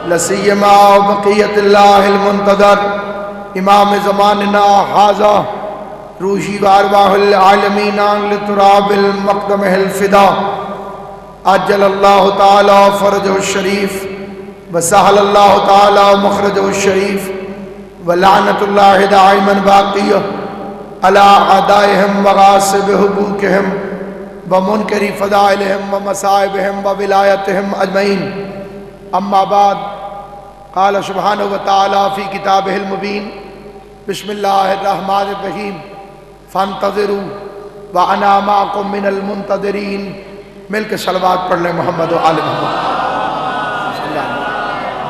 لسیما بقیت اللہ المنتظر امام زماننا حاضہ روحی وارواح العالمین لتراب المقدم الفدا عجل اللہ تعالی فرجہ الشریف وسہل اللہ تعالی مخرجہ الشریف ولعنت اللہ دائما باقیہ علی اعدائہم وغاصب حقوقہم ومنکر فضائلہم ومصائبہم وولایتہم اجمعین. اما بعد قال سبحانہ وتعالی فی کتابہ المبین بسم اللہ الرحمن الرحیم فانتظروا وانا معکم من المنتظرین. مل کے صلوات پڑھ لیں محمد و آل محمد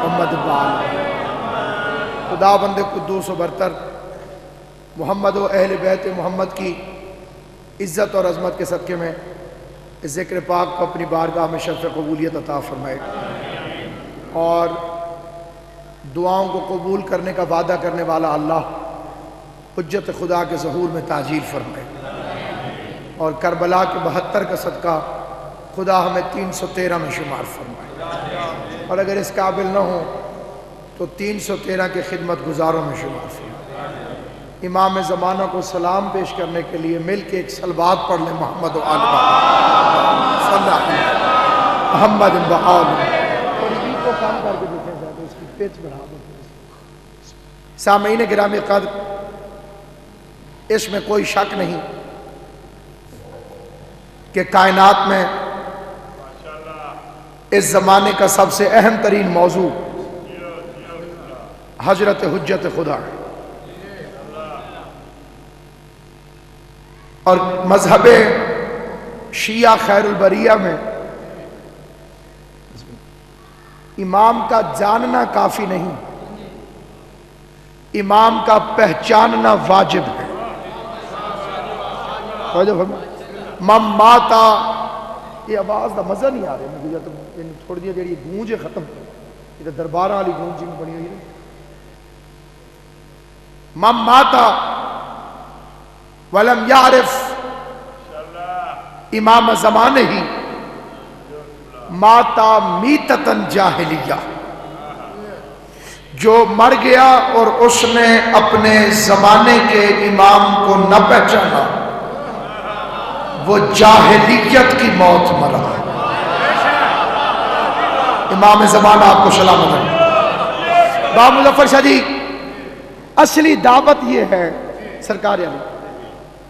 محمد و آل. خدا بند قدوس و برتر محمد و اہل بیت محمد کی عزت اور عظمت کے صدقے میں اس ذکر پاک کو اپنی بارگاہ میں شرف قبولیت عطا فرمائے اور دعاؤں کو قبول کرنے کا وعدہ کرنے والا اللہ حجت خدا کے ظہور میں تعجیل فرمائے اور کربلا کے 72 کا صدقہ خدا ہمیں 313 میں شمار فرمائے اور اگر اس قابل نہ ہو تو 313 کے خدمت گزاروں میں شمار فرمائے. امام زمانہ کو سلام پیش کرنے کے لیے مل کے ایک صلوات پڑھ لیں محمد و آل محمد صلی اللہ علیہ وسلم محمد و آل محمد. اور یہ کو کام کر کے دیکھیں زیادہ اس کی پیچ بڑھا دیں. سامعین گرامی قدر، اس میں کوئی شک نہیں کہ کائنات میں اس زمانے کا سب سے اہم ترین موضوع حضرت حجت خدا ہے اور مذہب شیعہ خیر البریہ میں امام کا جاننا کافی نہیں، امام کا پہچاننا واجب ہے. مم ماتا، یہ آواز دا مزہ نہیں آ رہا مجھے تو تھوڑی دیر جڑی گونج ختم یہ تو درباراں والی گونج جی میں بنی ہوئی ہے. مم ماتا ولم یعرف امام زمانے ہی ماتا میتتن جاہلیہ. جو مر گیا اور اس نے اپنے زمانے کے امام کو نہ پہچانا وہ جاہلیت کی موت مرا. امام زمانہ آپ کو سلامت ہے. با مظفر شاہ جی، اصلی دعوت یہ ہے سرکار علی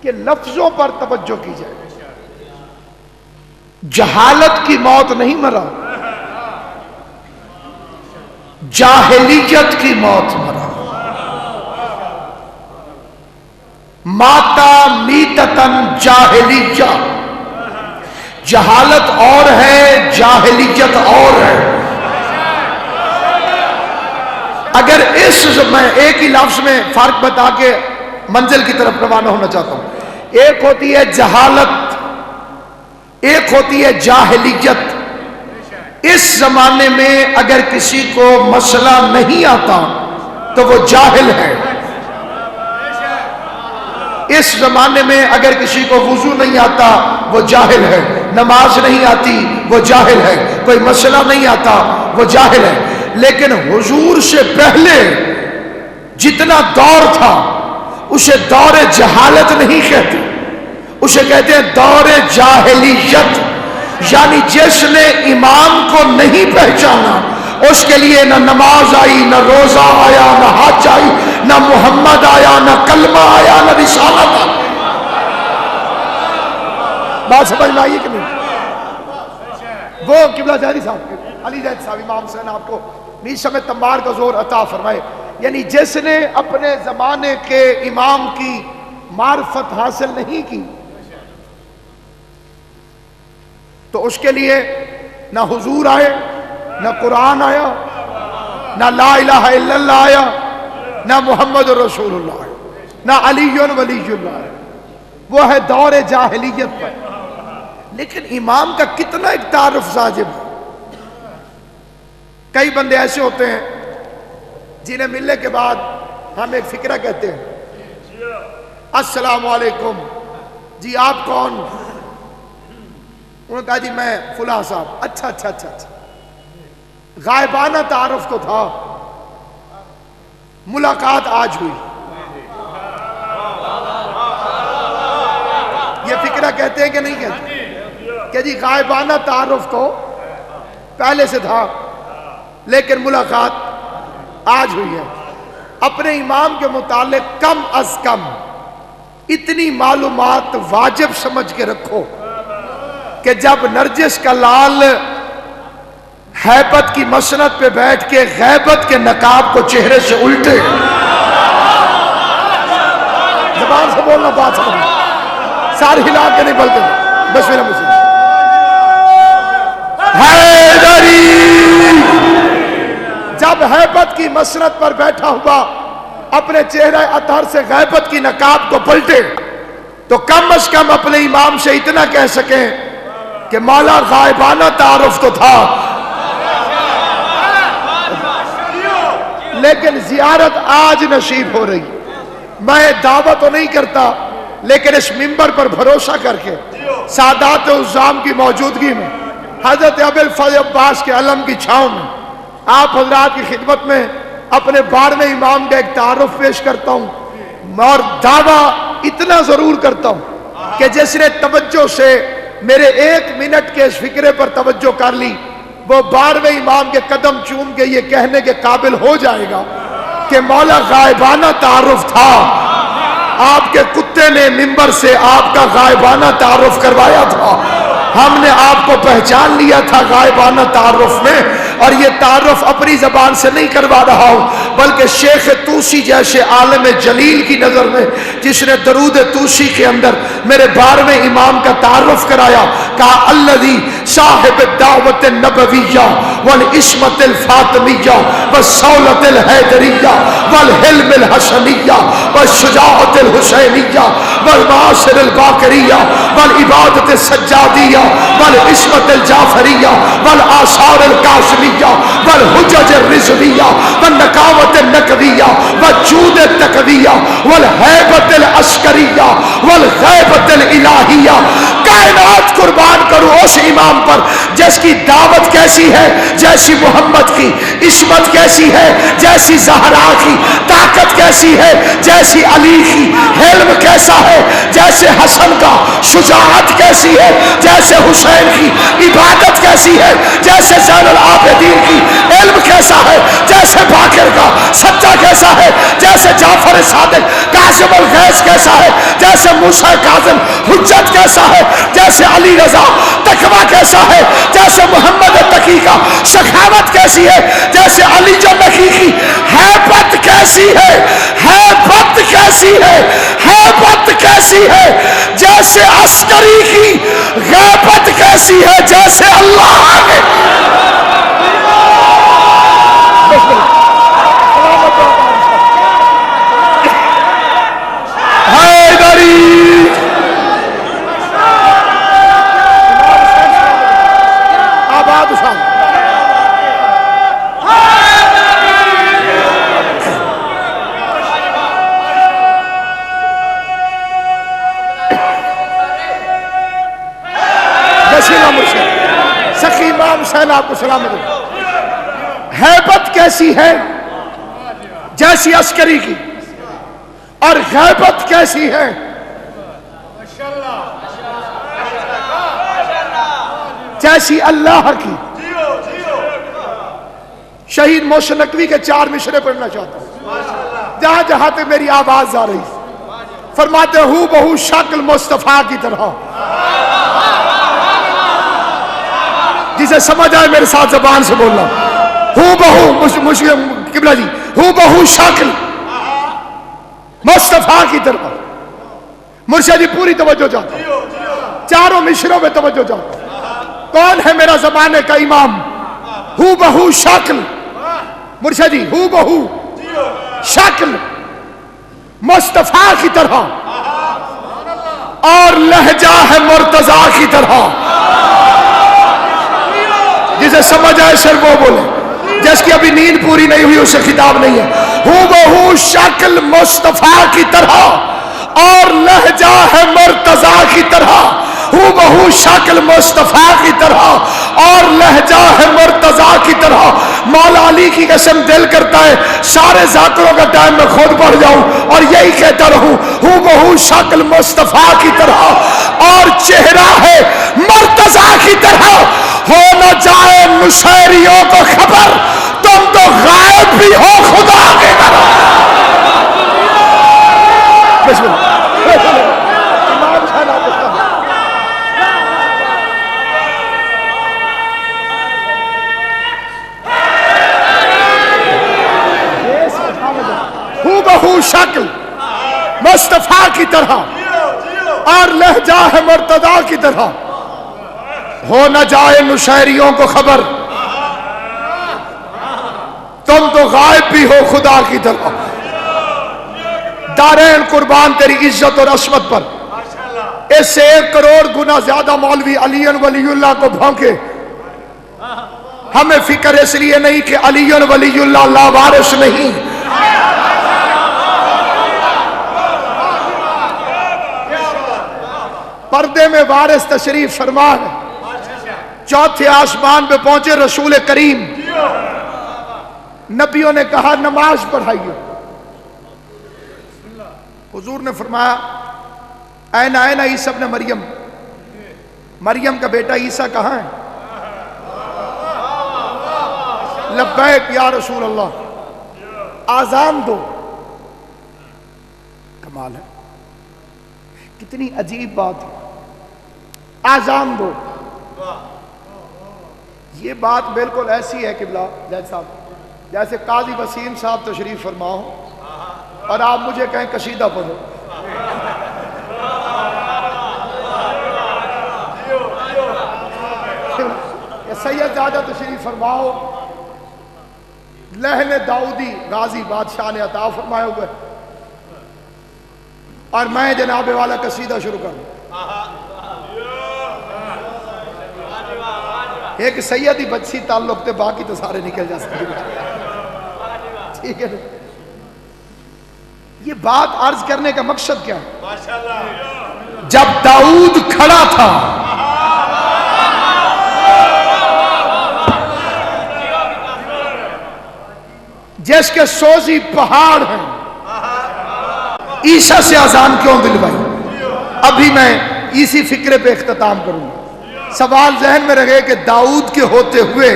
کہ لفظوں پر توجہ کی جائے. جہالت کی موت نہیں مرا، جاہلیت کی موت مرا. ماتا میتتن جاہلیہ، جہالت اور ہے، جاہلیت اور ہے. اگر اس میں ایک ہی لفظ میں فرق بتا کے منزل کی طرف روانہ ہونا چاہتا ہوں، ایک ہوتی ہے جہالت، ایک ہوتی ہے جاہلیت. اس زمانے میں اگر کسی کو مسئلہ نہیں آتا تو وہ جاہل ہے. اس زمانے میں اگر کسی کو وضو نہیں آتا وہ جاہل ہے، نماز نہیں آتی وہ جاہل ہے، کوئی مسئلہ نہیں آتا وہ جاہل ہے. لیکن حضور سے پہلے جتنا دور تھا اسے دور جہالت نہیں کہتے، اسے کہتے ہیں دور جاہلیت. یعنی جس نے امام کو نہیں پہچانا اس کے لیے نہ نماز آئی، نہ روزہ آیا، نہ حج آئی، نہ محمد آیا، نہ کلمہ آیا، نہ رسالت آئی. بات سمجھ میں آئی کہ نہیں؟ وہ قبلہ زہری صاحب علی زید صاحب امام حسین آپ کو میشہ میں تمبار کا زور عطا فرمائے. یعنی جس نے اپنے زمانے کے امام کی معرفت حاصل نہیں کی تو اس کے لیے نہ حضور آئے، نہ قرآن آیا، نہ لا الہ الا اللہ آیا، نہ محمد رسول اللہ آیا، نہ علی ولی اللہ آیا. وہ ہے دور جاہلیت پر. لیکن امام کا کتنا ایک تعارف واجب ہے. کئی بندے ایسے ہوتے ہیں جنہیں ملنے کے بعد ہم ایک فکرہ کہتے ہیں، السلام علیکم جی آپ کون؟ انہوں نے کہا جی میں فلاں صاحب. اچھا اچھا اچھا اچھا غائبانہ تعارف تو تھا، ملاقات آج ہوئی. یہ فکرہ کہتے ہیں کہ نہیں کہتے کہ جی غائبانہ تعارف تو پہلے سے تھا لیکن ملاقات آج ہوئی ہے. اپنے امام کے متعلق کم از کم اتنی معلومات واجب سمجھ کے رکھو کہ جب نرجس کا لال ہیبت کی مسند پہ بیٹھ کے غیبت کے نقاب کو چہرے سے الٹے، زبان سے بولنا، بات سمجھنا، سارے ہلا کے نہیں بولتے. بس میرا مسلم حیدری جب ہیبت کی مسند پر بیٹھا ہوا اپنے چہرہ اطہر سے غیبت کی نقاب کو پلٹے تو کم از کم اپنے امام سے اتنا کہہ سکیں کہ مولا غائبانہ تعارف تو تھا لیکن زیارت آج نصیب ہو رہی. میں دعویٰ تو نہیں کرتا لیکن اس منبر پر بھروسہ کر کے سادات عظام کی موجودگی میں حضرت ابو الفضل عباس کے علم کی چھاؤں میں آپ حضرات کی خدمت میں اپنے 12ویں امام کا ایک تعارف پیش کرتا ہوں اور دعویٰ اتنا ضرور کرتا ہوں کہ جس نے توجہ سے میرے 1 منٹ کے اس فکرے پر توجہ کر لی وہ 12ویں امام کے قدم چوم کے یہ کہنے کے قابل ہو جائے گا کہ مولا غائبانہ تعارف تھا. آپ کے کتے نے منبر سے آپ کا غائبانہ تعارف کروایا تھا، ہم نے آپ کو پہچان لیا تھا غائبانہ تعارف میں، اور یہ تعارف اپنی زبان سے نہیں کروا رہا ہوں بلکہ شیخ توسی جیسے عالم جلیل کی نظر میں جس نے درود توسی کے اندر میرے 12ویں امام کا تعارف کرایا، کہا الذی صاحب الدعوت النبویہ والعصمت الفاطمیہ والصولت الحیدریہ والحلم الحسنیہ والشجاعت الحسینیہ والمعاصر الباقریہ والعبادت السجادیہ والعصمت الجعفریہ والآثار القاسمیہ والحجج الرضویہ والنقاوت النقویہ والجود التقویہ والہیبت العسکریہ والغیبت الالہیہ. کائنات قربان کرو اس امام پر جس کی دعوت کیسی ہے جیسی محمد کی، عصمت کیسی ہے جیسی زہرا کی، طاقت کیسی ہے جیسی علی کی، علم کیسا ہے جیسے حسن کا، شجاعت کیسی ہے جیسے حسین کی، عبادت کیسی ہے جیسے زین العابدین کی، علم کیسا ہے جیسے باقر کا، سچا کیسا ہے جیسے جعفر صادق، قاسم الغیث کیسا ہے جیسے موسیٰ کاظم، حجت کیسا ہے جیسے علی رضا، تقویٰ کیسا ہے جیسے محمد تقی کا، سخاوت کیسی ہے جیسے علی جو نقی کی، ہیبت کیسی ہے، ہیبت کیسی ہے، ہیبت کیسی ہے جیسے عسکری کی، غیبت کیسی ہے جیسے اللہ کے. سخی امام حسین آپ کو سلامت ہو. ہیبت کیسی ہے جیسی عسکری کی، اور غیبت کیسی ہے جیسی اللہ کی. شہید محسن نقوی کے 4 مشرے پڑھنا چاہتا ہوں جہاں جہاں تک میری آواز آ رہی. فرماتے ہوں بہو شکل مصطفیٰ کی طرح، جسے سمجھ آئے میرے ساتھ زبان سے بولنا، ہوں بہو قبلہ جی، ہوں بہو شکل مصطفیٰ کی طرح. مرشد جی پوری توجہ چاہتا ہوں، 4 مشروں میں توجہ چاہتا ہوں. کون ہے میرا زمانے کا امام؟ ہوں بہو شکل مرشد جی، ہوں بہو شکل مصطفیٰ کی طرح، اور لہجہ ہے مرتضیٰ کی طرح. جسے سمجھ آئے سر وہ بولے، جس کی ابھی نیند پوری نہیں ہوئی اسے خطاب نہیں ہے. ہوں بہو شکل مصطفیٰ کی طرح اور لہجہ ہے مرتضیٰ کی طرح، ہو بہو شکل مصطفیٰ کی طرح اور لہجہ ہے مرتضیٰ کی طرح. مولا علی کی قسم دل کرتا ہے سارے ذاکروں کا ٹائم میں خود پڑھ جاؤں اور یہی کہتا رہوں ہو بہو شکل مصطفیٰ کی طرح اور چہرہ ہے مرتضیٰ کی طرح. ہو نہ جائے نشیریوں کو خبر تم تو غائب بھی ہو خدا کے طرح. بسم اللہ. بہو شکل مصطفیٰ کی طرح اور لہجہ ہے مرتضیٰ کی طرح. ہو نہ جائے نشیریوں کو خبر تم تو غائب بھی ہو خدا کی طرح. دارین قربان تیری عزت اور عصمت پر. اس سے 1 کروڑ گنا زیادہ مولوی علی ولی اللہ کو بھونکے. ہمیں فکر اس لیے نہیں کہ علی ولی اللہ لاوارث نہیں. پردے میں وارث تشریف فرما ہے. چوتھے آسمان پہ پہنچے رسول کریم. نبیوں نے کہا نماز پڑھائیے. حضور نے فرمایا این این عیسیٰ ابن مریم. مریم کا بیٹا عیسیٰ کہاں ہے؟ لبیک یا رسول اللہ. آذان دو. کمال ہے. کتنی عجیب بات ہے. آذان دو. یہ بات بالکل ایسی ہے قبلہ زید صاحب جیسے قاضی وسیم صاحب تشریف فرما ہو اور آپ مجھے کہیں قصیدہ پڑھو. سید زیادہ تشریف فرما ہو لہن داؤدی غازی بادشاہ نے عطا فرمائے ہوئے اور میں جناب والا قصیدہ شروع کر دوں. ایک سیدی بچی تعلق تے باقی تو سارے نکل جا سکتے. ٹھیک ہے. یہ بات عرض کرنے کا مقصد کیا ہے؟ جب داؤد کھڑا تھا جس کے سوزی پہاڑ ہیں عیسیٰ سے اذان کیوں دلوائی؟ ابھی میں اسی فکرے پہ اختتام کروں گا. سوال ذہن میں رہے کہ داؤد کے ہوتے ہوئے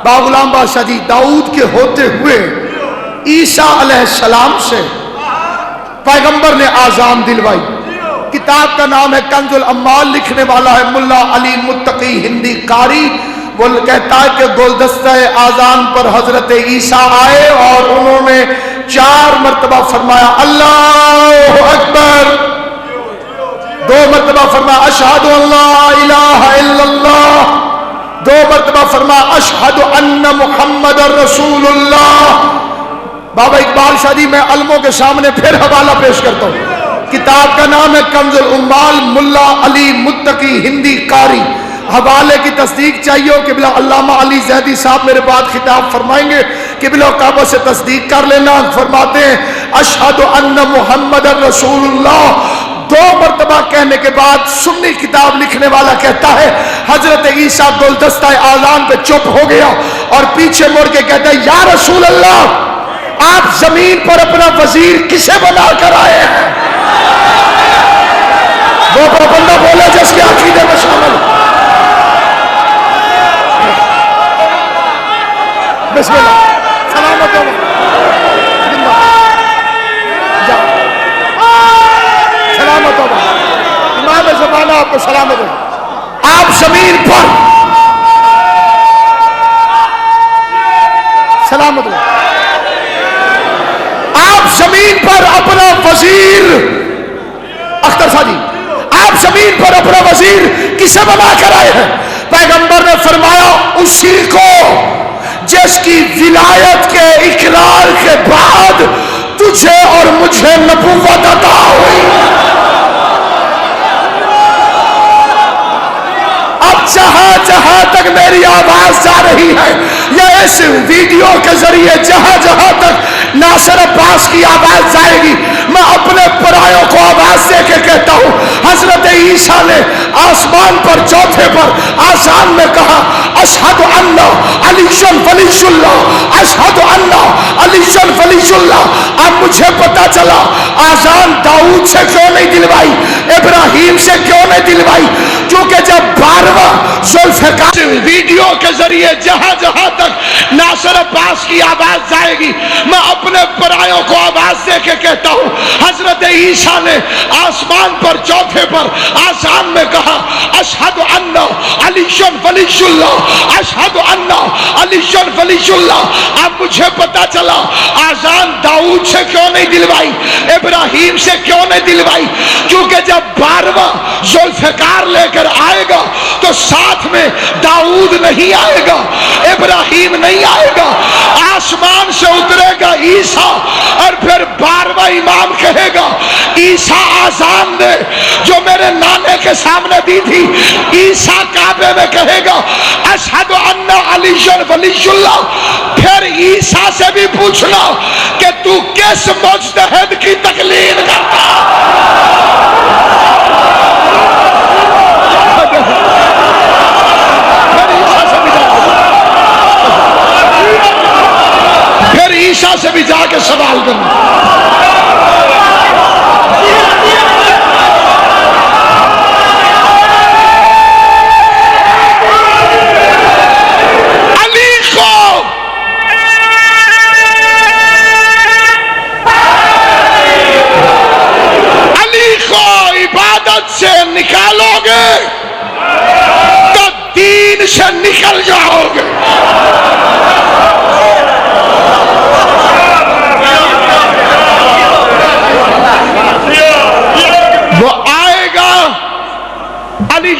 باغلام بادشاہ جی داؤد کے ہوتے ہوئے عیسیٰ علیہ السلام سے پیغمبر نے اذان دلوائی. کتاب کا نام ہے کنز الاموال. لکھنے والا ہے ملا علی متقی ہندی قاری. وہ کہتا ہے کہ گلدستہ اذان پر حضرت عیسیٰ آئے اور انہوں نے 4 مرتبہ فرمایا اللہ اکبر. 2 مرتبہ فرمایا اشہد ان لا الہ الا اللہ. 2 مرتبہ فرمایا اشہد ان محمد رسول اللہ. بابا اقبال شاہ جی میں علموں کے سامنے پھر حوالہ پیش کرتا ہوں. کتاب کا نام ہے کنز الاموال. ملا علی متقی ہندی قاری. حوالے کی تصدیق چاہیے ہو قبلہ علامہ علی زیدی صاحب میرے بعد خطاب فرمائیں گے. قبلہ کعبہ سے تصدیق کر لینا. فرماتے ہیں اشہد ان محمد رسول اللہ. 2 مرتبہ کہنے کے بعد سنی کتاب لکھنے والا کہتا ہے حضرت عیسیٰ گلدستہ اذان پہ چپ ہو گیا اور پیچھے مڑ کے کہتا ہے یا رسول اللہ آپ زمین پر اپنا وزیر کسے بنا کر آئے ہیں؟ وہ بندہ بولا جس کے عقیدے میں شامل. بسم اللہ. سلامت ہو سلامت ہو. امام زمانہ آپ کو سلامت ہو. آپ زمین پر سلامت ہو. آپ زمین پر اپنا وزیر اختر صاحب جی آپ زمین پر اپنا وزیر کسے بنا کر آئے ہیں؟ پیغمبر نے فرمایا اسی کو جس کی ولایت کے اقرار کے بعد تجھے اور مجھے نبوت عطا ہوئی. اب جہاں جہاں تک میری آواز جا رہی ہے، یا اس ویڈیو کے ذریعے جہاں جہاں تک ناصر عباس کی آواز جائے گی، میں اپنے پرایوں کو آواز دے کے کہتا ہوں، حضرت عیسیٰ نے آسمان پر چوتھے پر آسان میں کہا اشہد ان علی ولی اللہ، اشہد ان علی ولی اللہ۔ اب مجھے پتا چلا آزان داؤد سے کیوں نہیں دلوائی، ابراہیم سے کیوں نہیں دلوائی، کیونکہ جب 12واں ذوالفقار ویڈیو کے ذریعے جہاں جہاں تک ناصر عباس کی آواز جائے گی، میں اپنے پرایوں کو آواز دے کے کہتا ہوں، حضرت عیسیٰ نے آسمان پر چوتھے پر آسان میں کہا اشہد ان علی ولی اللہ، اشہد ان علی ولی اللہ۔ اب مجھے پتا چلا آزان داؤد سے کیوں نہیں دلوائی، ابراہیم سے کیوں نہیں دلوائی، کیونکہ جب 12واں ذوالفقار لے کر آئے گا تو ساتھ میں داؤد نہیں آئے گا، ابراہیم نہیں آئے گا، آسمان سے اترے گا عیسیٰ، اور پھر 12واں امام کہے گا عیسیٰ آزان دے جو میرے نانے کے سامنے دی تھی، عیسیٰ کعبے میں کہے گا اشہد ان علی ولی اللہ۔ پھر عیسیٰ سے بھی پوچھنا کہ تو کس مجتہد کی تقلید کرتا، پھر عیسیٰ سے بھی جا کے سوال کرنا۔ سے نکالو گے تو دین سے نکل جاؤ گے۔ وہ آئے گا علی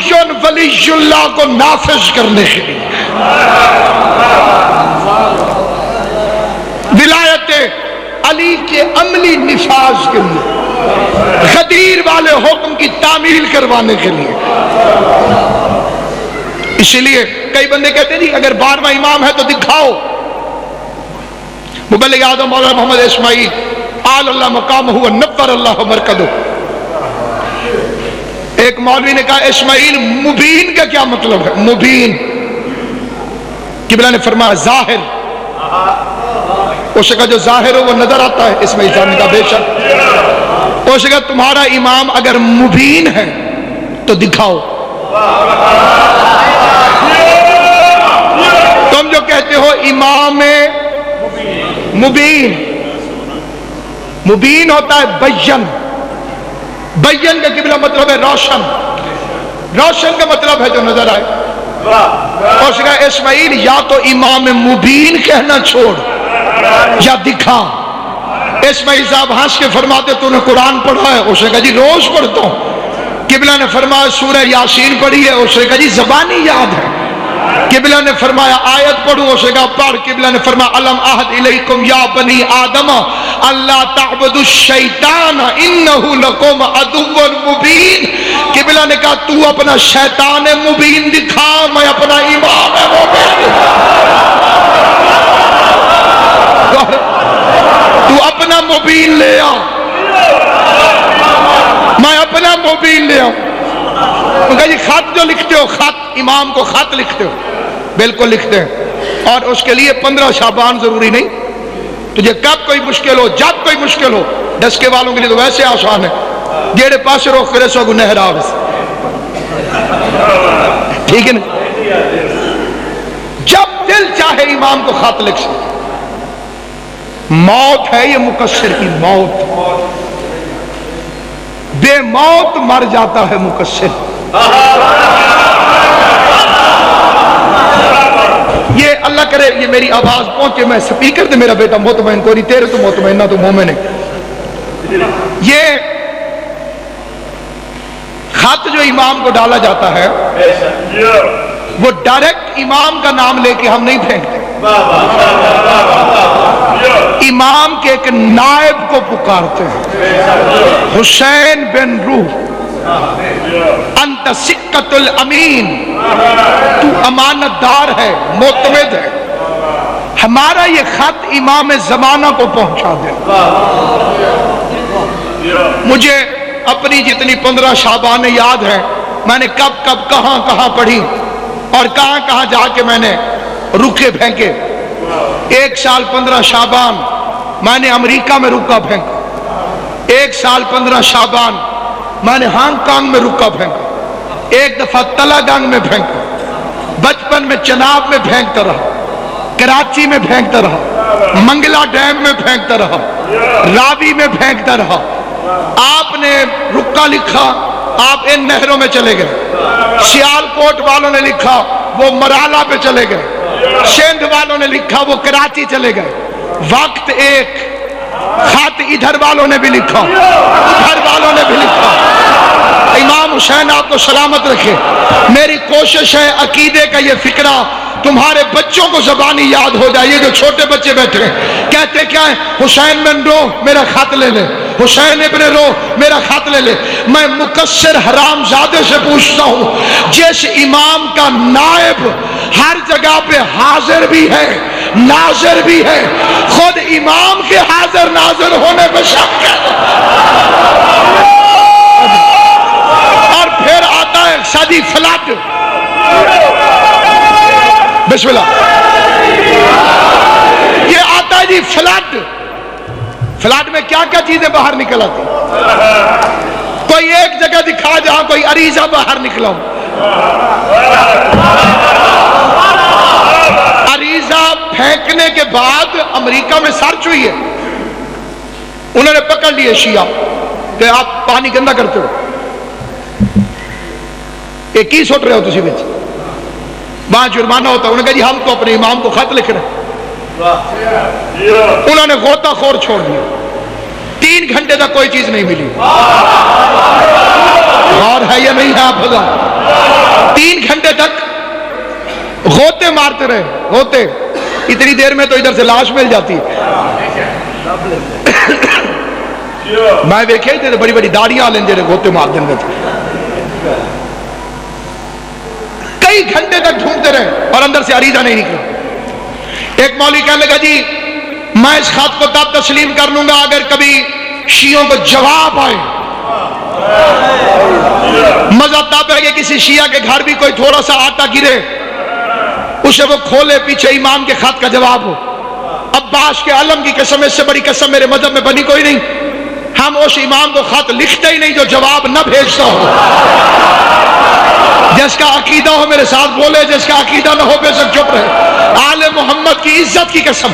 ولی اللہ کو نافذ کرنے کے لیے، ولایت علی کے عملی نفاذ کے لیے، غدیر والے حکم کی تعمیل کروانے کے لیے۔ اسی لیے کئی بندے کہتے ہیں جی اگر 12واں امام ہے تو دکھاؤ۔ مبلغ اعظم مولانا محمد اسماعیل آل اللہ مقامہ نور اللہ مرکزہ، ایک مولوی نے کہا اسماعیل مبین کا کیا مطلب ہے؟ مبین قبلہ نے فرمایا ظاہر۔ اس کا جو ظاہر ہو وہ نظر آتا ہے، اسماعیل صاحب نے کہا بے شک۔ اس کا تمہارا امام اگر مبین ہے تو دکھاؤ۔ تم جو کہتے ہو امام مبین، مبین ہوتا ہے بین، بین کا قبلہ مطلب ہے روشن، روشن کا مطلب ہے جو نظر آئے۔ اس کا اسماعیل یا تو امام مبین کہنا چھوڑ یا دکھا۔ اسماعیل صاحب ہنس کے فرماتے تو نے قرآن پڑھا ہے؟ اس نے کہا جی روز پڑھتا ہوں۔ قبلہ نے فرمایا سورہ یاسین پڑھی ہے؟ اس نے کہا جی زبانی یاد ہے۔ قبلہ نے فرمایا آیت پڑھوں؟ اس نے کہا پڑھ۔ قبلہ نے فرمایا الم عہد الیکم یا بنی آدم اللہ تعبدوا الشیطان انہ لکم عدو مبین۔ قبلہ نے کہا تو اپنا شیطان مبین دکھا، میں اپنا امام مبین۔ تو اپنا مبین لے آ، میں اپنا مبین لے آؤں۔ کہا جی خط جو لکھتے ہو، خط امام کو خط لکھتے ہو؟ بالکل لکھتے ہیں، اور اس کے لیے 15 شعبان ضروری نہیں۔ تجھے کب کوئی مشکل ہو، جب کوئی مشکل ہو، ڈسکے والوں کے لیے تو ویسے آسان ہے، جیڑے پاس روک کرے سو گنہ راوس، ٹھیک ہے نا؟ جب دل چاہے امام کو خط لکھ سکتے۔ موت ہے یہ مقصر کی موت، بے موت مر جاتا ہے مقصر۔ یہ اللہ کرے یہ میری آواز پہنچے، میں سپیکر دے میرا بیٹا مطمئن کو نہیں، تیرے تو مطمئن نہ تو مومن ہے۔ یہ خط جو امام کو ڈالا جاتا ہے وہ ڈائریکٹ امام کا نام لے کے ہم نہیں پھینکتے، امام کے ایک نائب کو پکارتے ہیں، حسین بن روح انت سکۃ الامین، تو امانت دار ہے، معتمد ہے۔ ہمارا یہ خط امام زمانہ کو پہنچا دے۔ مجھے اپنی جتنی 15 شعبان یاد ہے، میں نے کب کب کہاں کہاں پڑھی اور کہاں کہاں جا کے میں نے رکے پھینکے۔ ایک سال 15 شعبان میں نے امریکہ میں رکا پھینکا، ایک سال 15 شعبان میں نے ہانگ کانگ میں رکا پھینکا، ایک دفعہ تلا گنگ میں پھینکا، بچپن میں چناب میں پھینکتا رہا، کراچی میں پھینکتا رہا، منگلا ڈیم میں پھینکتا رہا، راوی میں پھینکتا رہا۔ آپ نے رکا لکھا، آپ ان نہروں میں چلے گئے۔ سیال کوٹ والوں نے لکھا، وہ مرالا پہ چلے گئے۔ سندھ والوں نے لکھا، وہ کراچی چلے گئے۔ وقت ایک خط ادھر والوں نے بھی لکھا، ادھر والوں نے بھی لکھا۔ امام حسین آپ کو سلامت رکھے۔ میری کوشش ہے عقیدے کا یہ فکرہ تمہارے بچوں کو زبانی یاد ہو جائے۔ یہ جو چھوٹے بچے بیٹھے ہیں کہتے کیا ہے؟ حسین بن رو میرا خط لے لے، حسین ابن رو میرا خط لے لے۔ میں مقصر حرام زادے سے پوچھتا ہوں، جس امام کا نائب ہر جگہ پہ حاضر بھی ہے ناظر بھی ہے، خود امام کے حاضر ناظر ہونے پہ شک ہے، اور پھر آتا ہے شادی فلڈ۔ بسم اللہ، یہ آتا ہے جی فلڈ۔ فلڈ میں کیا کیا چیزیں باہر نکل آتی؟ کوئی ایک جگہ دکھا جہاں کوئی عریضہ باہر نکلا ہو۔ عریضہ پھینکنے کے بعد امریکہ میں سرچ ہوئی ہے، انہوں نے پکڑ لیے شیعہ کہ آپ پانی گندا کرتے ہو، ایک ہی سوٹ رہے ہو تسی بچ، وہاں جرمانہ ہوتا ہے۔ انہوں نے کہا جی ہم تو اپنے امام کو خط لکھ رہے ہیں۔ انہوں نے غوطہ خور چھوڑ دیا، 3 گھنٹے تک کوئی چیز نہیں ملی۔ اور ہے یا نہیں ہے آپ بتا؟ 3 گھنٹے تک غوطے مارتے رہے، غوطے۔ اتنی دیر میں تو ادھر سے لاش مل جاتی ہے۔ میں دیکھے تھے بڑی بڑی داڑیاں لیں جے غوطے مار دیں گے، کئی گھنٹے تک ڈھونڈتے رہے اور اندر سے عریضہ نہیں نکلا۔ ایک مولوی کہنے لگا جی میں اس خط کو تب تسلیم کر لوں گا اگر کبھی شیعوں کو جواب آئے۔ مزہ تب ہے کہ کسی شیعہ کے گھر بھی کوئی تھوڑا سا آٹا گرے، اسے وہ کھولے، پیچھے امام کے خط کا جواب ہو۔ عباس کے علم کی قسم، اس سے بڑی قسم میرے مذہب میں بنی کوئی نہیں۔ ہم اس امام کو خط لکھتے ہی نہیں جو جواب نہ بھیجتا ہو۔ جس کا عقیدہ ہو میرے ساتھ بولے، جس کا عقیدہ نہ ہو بے شک چپ رہے۔ آل محمد کی عزت کی قسم،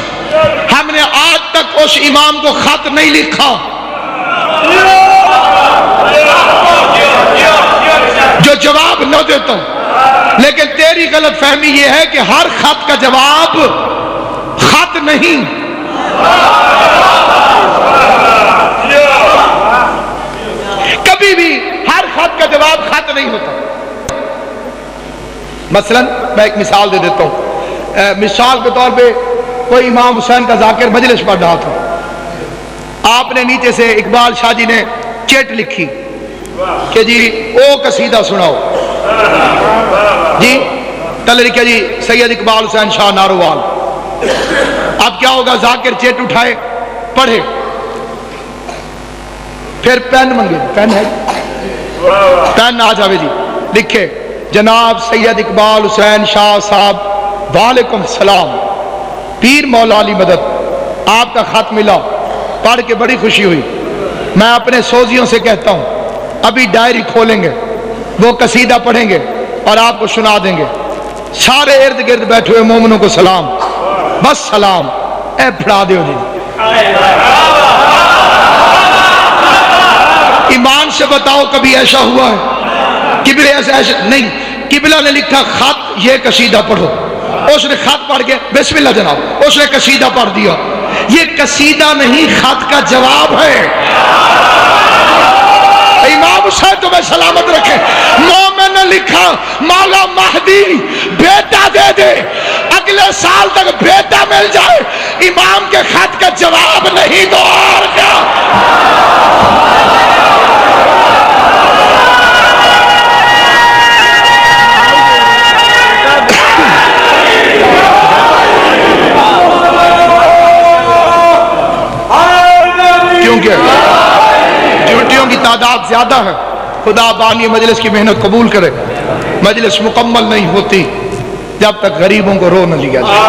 ہم نے آج تک اس امام کو خط نہیں لکھا جو جواب نہ دیتا ہوں۔ لیکن تیری غلط فہمی یہ ہے کہ ہر خط کا جواب خط نہیں۔ کبھی بھی ہر خط کا جواب خط نہیں ہوتا۔ مثلا میں ایک مثال دے دیتا ہوں۔ مثال کے طور پہ کوئی امام حسین کا ذاکر مجلس پڑھ رہا تھا، آپ نے نیچے سے اقبال شاہ جی نے چٹ لکھی کہ جی او قصیدہ سناؤ جی، تلے لکھا جی سید اقبال حسین شاہ ناروال۔ اب کیا ہوگا؟ ذاکر چٹ اٹھائے، پڑھے، پھر پین منگے، پین ہے، پین آ جاوے جی، لکھے جناب سید اقبال حسین شاہ صاحب وعلیکم السلام، پیر مولا علی مدد، آپ کا خط ملا، پڑھ کے بڑی خوشی ہوئی۔ میں اپنے سوزیوں سے کہتا ہوں ابھی ڈائری کھولیں گے، وہ قصیدہ پڑھیں گے اور آپ کو سنا دیں گے۔ سارے ارد گرد بیٹھے ہوئے مومنوں کو سلام، بس سلام، اے پڑھا دیو جی۔ ایمان سے بتاؤ کبھی ایسا ہوا ہے؟ قبلے ایسا نہیں، قبلہ نے لکھا خط یہ قصیدہ پڑھو، اس نے خط پڑھ کے بسم اللہ جناب، اس نے قصیدہ پڑھ دیا۔ یہ قصیدہ نہیں، خط کا جواب ہے۔ امام حسین تمہیں سلامت رکھے، مومن نے لکھا مولا مہدی بیٹا دے دے، اگلے سال تک بیٹا مل جائے، امام کے خط کا جواب نہیں تو اور کیا۔ زیادہ ہے. خدا بانی مجلس کی محنت قبول کرے. مجلس مکمل نہیں ہوتی جب تک غریبوں کو رو نہ لیا جائے.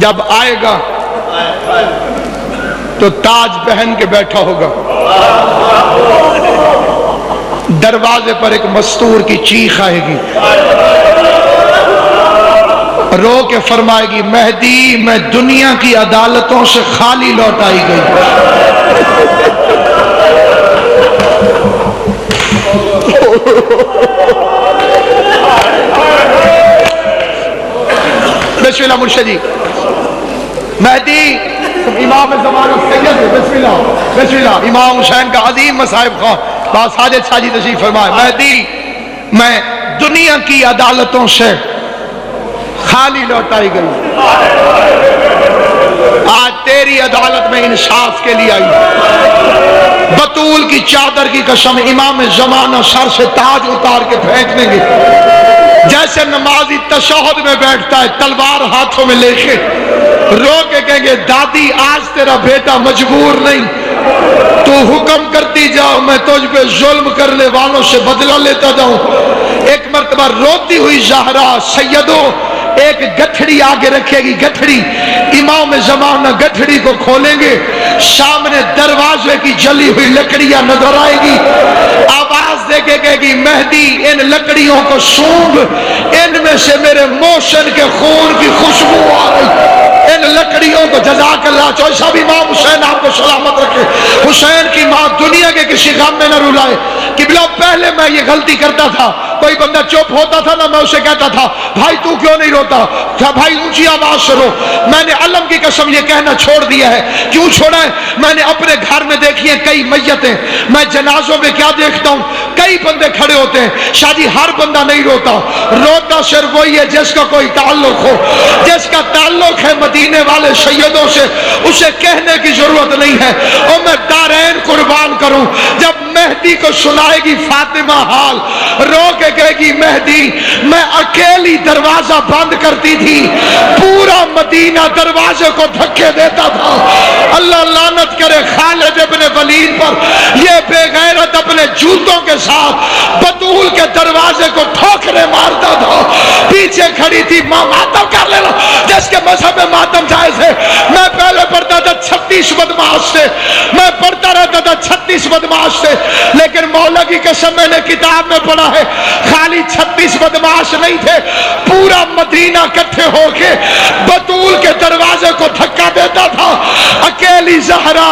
جب آئے گا تو تاج پہن کے بیٹھا ہوگا, دروازے پر ایک مستور کی چیخ آئے گی, رو کے فرمائے گی مہدی میں دنیا کی عدالتوں سے خالی لوٹائی گئی. بسم اللہ مرشدی. مہدی امام زمانہ سید ہے. بسم اللہ بسم اللہ. امام حسین کا عظیم مصاحب خواہ با ساجد ساجی تشریف فرمائے. مہدی میں دنیا کی عدالتوں سے خالی لوٹائی گئی, آج تیری عدالت میں انصاف کے لیے آئی. بطول کی چادر کی قسم امام زمانہ سر سے تاج اتار کے پھینک دیں گے. جیسے نمازی تشہد میں بیٹھتا ہے تلوار ہاتھوں میں لے کے, رو کے کہیں گے دادی آج تیرا بیٹا مجبور نہیں, تو حکم کرتی جاؤ میں تجھ پہ ظلم کرنے والوں سے بدلہ لیتا جاؤں. ایک مرتبہ روتی ہوئی زہرا سیدوں ایک گٹھڑی آگے رکھے گی, گٹھڑی امام زمانہ گٹھڑی کو کھولیں گے, سامنے دروازے کی جلی ہوئی لکڑیاں نظر آئے گی. آواز دے کے کہے گی مہدی ان لکڑیوں کو سونگ, ان میں سے میرے موشن کے خون کی خوشبو آ رہی. ان لکڑیوں کو جزاک اللہ چوہے صاحب امام حسین آپ کو سلامت رکھے. حسین کی ماں دنیا کے کسی غم میں نہ رلائے. قبلہ پہلے میں یہ غلطی کرتا تھا, کوئی بندہ چپ ہوتا تھا نا میں اسے کہتا تھا بھائی تو کیوں نہیں روتا, کیا بھائی اونچی آواز سے رو. میں نے علم کی قسم یہ کہنا چھوڑ دیا ہے. کیوں چھوڑا ہے؟ میں نے اپنے گھر میں دیکھی ہیں کئی میتیں, میں جنازوں میں کیا دیکھتا ہوں کئی بندے کھڑے ہوتے ہیں. شاہ جی ہر بندہ نہیں روتا, روتا صرف وہی ہے جس کا کوئی تعلق ہو, جس کا تعلق ہے مدینے والے سیدوں سے, اسے کہنے کی ضرورت نہیں ہے. اور میں دارین قربان کروں, جب مہدی کو سنائے گی فاطمہ حال, رو کے کہے گی مہدی میں اکیلی دروازہ بند کرتی تھی, پورا مدینہ دروازے کو دھکے دیتا تھا. اللہ لعنت کرے خالد ابن ولید پر, یہ بے غیرت اپنے جوتوں کے ساتھ بطول کے دروازے کو ٹھوکرے مارتا تھا. پیچھے کھڑی تھی ماں, ماتم کر لینا جس کے مذہب میں ماتم جائز ہے. میں پہلے پڑھتا تھا 36 بدماش سے, میں پڑھتا رہتا تھا 36 بدماش سے, لیکن مولا کی قسم میں نے کتاب میں پڑھا ہے خالی 36 بدماش نہیں تھے, پورا مدینہ کٹھے ہو کے بطول کے دروازے کو دھکا دیتا تھا. اکیلی زہرا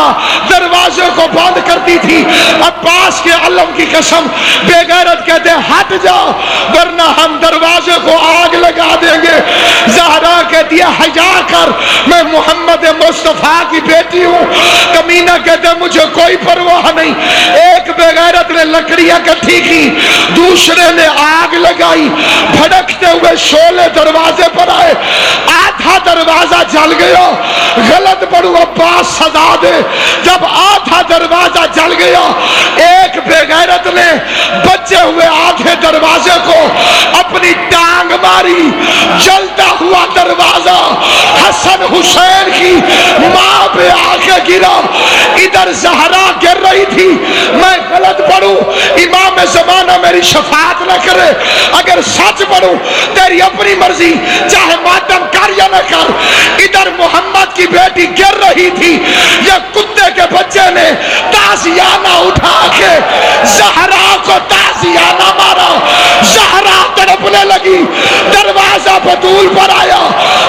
دروازے کو بند کرتی تھی. عباس کے علم کی قسم بے غیرت کہتے ہٹ جا ورنہ ہم دروازے کو آگ لگا دیں گے. زہرا کہتی ہے حیا کر, میں محمد مصطفیٰ کی بیٹی ہوں. کمینہ کہتے مجھے کوئی پرواہ نہیں. ایک بے غیرت نے لکڑیاں کٹھی کی, دوسرے نے آگ لگائی, بھڑکتے ہوئے شعلے دروازے پر آئے, آدھا دروازہ جل گیا. غلط پڑھو عباس سزا دے. جب آدھا دروازہ جل گیا, ایک بے غیرت نے بچے ہوئے آدھے دروازے کو اپنی ٹانگ ماری, جلتا ہوا دروازہ حسن حسین کی ماں پہ آ کے گرا. ادھر زہرا گر رہی تھی, میں غلط پڑھوں امام زمانہ میری شفاعت نہ کرے, اگر سچ پڑھوں تیری اپنی مرضی, چاہے ماتم کر یا نہ کر. ادھر محمد کی بیٹی گر رہی تھی, یہ کتے کے بچے نے تازیانہ اٹھا کے زہرا کو تازیانہ مارا. زہرا تڑپنے لگی, دروازہ بطول پر آیا,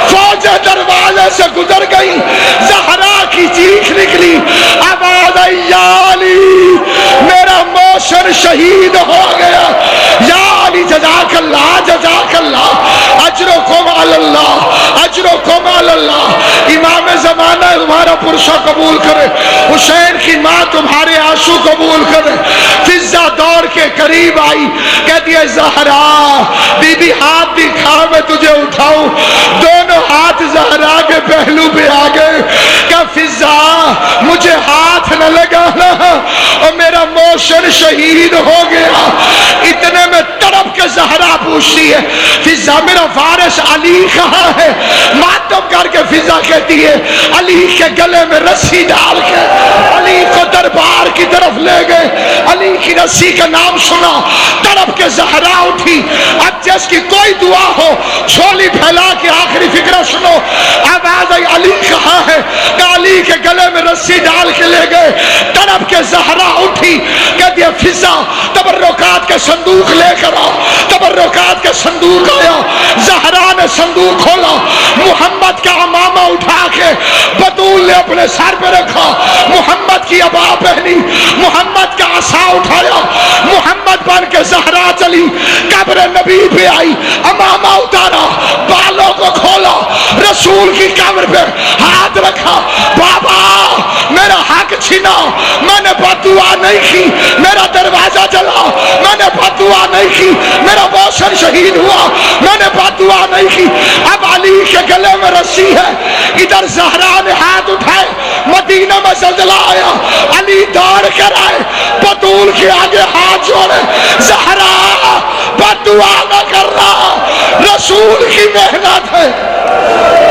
فوجیں دروازے سے گزر گئی. زہرا کی چیخ نکلی, آواز آئی یا علی میرا موشن شہید ہو گیا. یا علی جزاک اللہ جزاک اللہ, اجرکم علی اللہ اجرکم علی اللہ. امام زمانہ تمہارا پرشہ قبول کرے, حسین کی ماں تمہارے آنسو قبول کرے. فضا دوڑ کے قریب آئی, کہتی ہے زہرا بی بی ہاتھ دکھا میں تجھے اٹھاؤں. دونوں ہاتھ زہرا کے پہلو پہ آ گئے. کہ فضا مجھے ہاتھ نہ لگانا, اور میرا موشن شہید ہو گیا. اتنے میں تڑپ کے زہرا پوچھتی ہے فضا میرا وارث علی کہاں ہے؟ ماتم کر کے فضا کہتی ہے علی کے گلے میں رسی ڈال کے علی کو دربار کی طرف لے گئے. علی کی رسی کا نام سنا, تڑپ کے زہرا اٹھی. اب جس کی کوئی دعا ہو چھولی پھیلا کے آخری فکرہ سنو. آواز آئی علی کہاں ہے؟ کہ علی کے گلے میں رسی ڈال کے لے گئے. تڑپ کے زہرا اٹھی, کہتی ہے فضا تبرکات کے صندوق لے کر آ. تبرکات کے صندوق آیا, زہرا نے صندوق کھولا, محمد کا عمامہ اٹھا کے بطول نے اپنے سر پہ رکھا, محمد کی عبا پہنی, محمد کا عصا اٹھایا, محمد بن کے زہرا چلی, قبر نبی پہ آئی, عمامہ اتارا, بالوں کو کھولا, رسول کی قبر پہ ہاتھ رکھا. بابا میرا حق چھینا, میں نے بددعا نہیں کی, میرا دروازہ جلا, میں نے بددعا نہیں کی, میرا بوسر شہید ہوا, میں نے بددعا نہیں کی. اب علی کے گلے میں رسی ہے, ادھر زہرا نے ہاتھ اٹھائے, مدینہ میں زلزلہ آیا, علی دوڑ کر آئے, بطول کے آگے ہاتھ جوڑے, زہرا بددعا نہ کرنا, رسول کی محنت ہے.